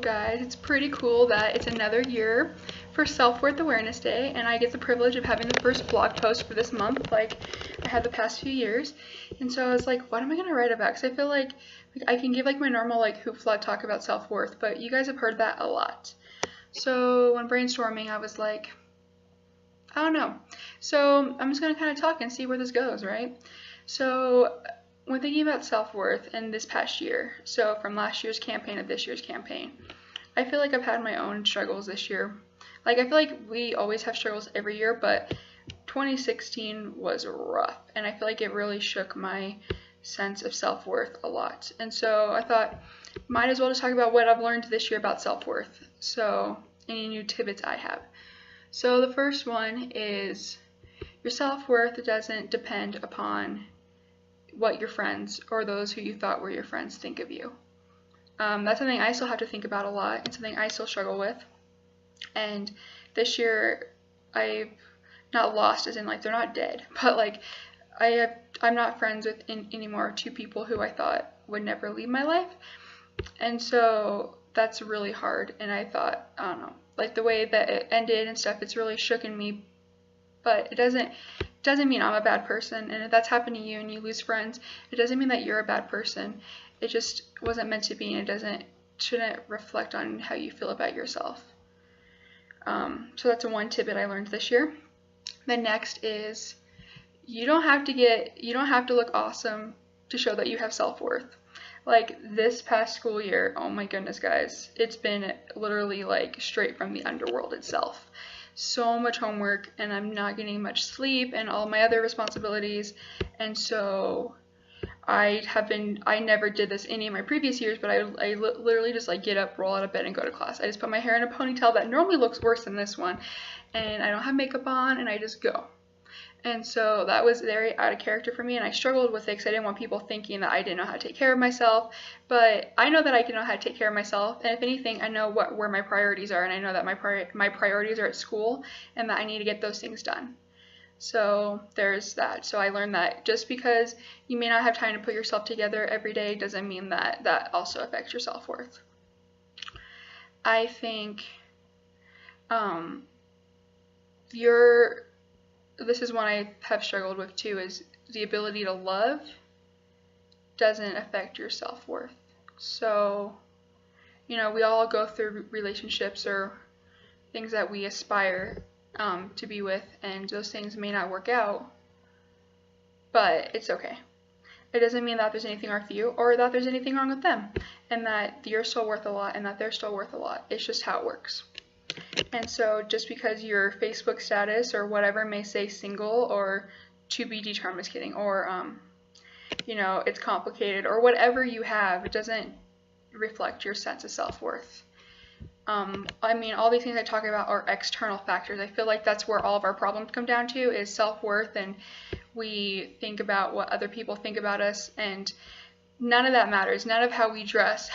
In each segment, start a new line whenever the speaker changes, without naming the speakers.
Guys, it's pretty cool that it's another year for Self-Worth Awareness Day, and I get the privilege of having the first blog post for this month like I had the past few years. And so I was like, what am I going to write about? Because I feel like I can give like my normal like hoopla talk about self-worth, but you guys have heard that a lot. So when brainstorming, I was like, I don't know. So I'm just going to kind of talk and see where this goes, right? So when thinking about self-worth in this past year, so from last year's campaign to this year's campaign, I feel like I've had my own struggles this year. Like, I feel like we always have struggles every year, but 2016 was rough, and I feel like it really shook my sense of self-worth a lot. And so I thought, might as well just talk about what I've learned this year about self-worth. So, any new tidbits I have. So the first one is your self-worth doesn't depend upon what your friends or those who you thought were your friends think of you. That's something I still have to think about a lot, and something I still struggle with. And this year, I've not lost, as in like they're not dead, but like I'm not friends with anymore two people who I thought would never leave my life, and so that's really hard. And I thought, I don't know, like the way that it ended and stuff, it's really shooken me. But it doesn't mean I'm a bad person, and if that's happened to you and you lose friends, it doesn't mean that you're a bad person. It just wasn't meant to be, and it shouldn't reflect on how you feel about yourself. So that's one tidbit I learned this year. The next is you don't have to look awesome to show that you have self-worth. Like this past school year, oh my goodness guys, it's been literally like straight from the underworld itself. So much homework, and I'm not getting much sleep and all my other responsibilities, and so I never did this any of my previous years, but I literally just like get up, roll out of bed, and go to class. I just put my hair in a ponytail that normally looks worse than this one, and I don't have makeup on, and I just go. And so that was very out of character for me, and I struggled with it because I didn't want people thinking that I didn't know how to take care of myself. But I know that I can know how to take care of myself, and if anything, I know where my priorities are, and I know that my priorities are at school, and that I need to get those things done. So there's that. So I learned that just because you may not have time to put yourself together every day doesn't mean that that also affects your self-worth. I think this is one I have struggled with too, is the ability to love doesn't affect your self-worth. So, you know, we all go through relationships or things that we aspire to be with, and those things may not work out, but it's okay. It doesn't mean that there's anything wrong with you or that there's anything wrong with them, and that you're still worth a lot and that they're still worth a lot. It's just how it works. And so just because your Facebook status or whatever may say single or to be determined, just kidding, or you know, it's complicated or whatever you have, it doesn't reflect your sense of self-worth. I mean, all these things I talk about are external factors. I feel like that's where all of our problems come down to, is self-worth, and we think about what other people think about us, and none of that matters. None of how we dress,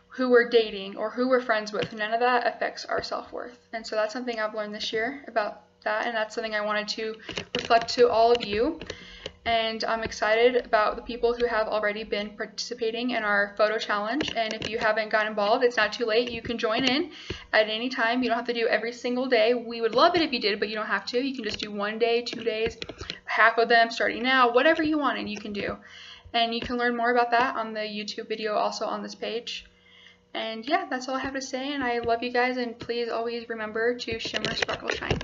who we're dating, or who we're friends with, none of that affects our self-worth. And so that's something I've learned this year about that, and that's something I wanted to reflect to all of you. And I'm excited about the people who have already been participating in our photo challenge. And if you haven't gotten involved, it's not too late. You can join in at any time. You don't have to do every single day. We would love it if you did, but you don't have to. You can just do 1 day, 2 days, half of them starting now, whatever you want, and you can do. And you can learn more about that on the YouTube video also on this page. And yeah, that's all I have to say, and I love you guys, and please always remember to shimmer, sparkle, shine.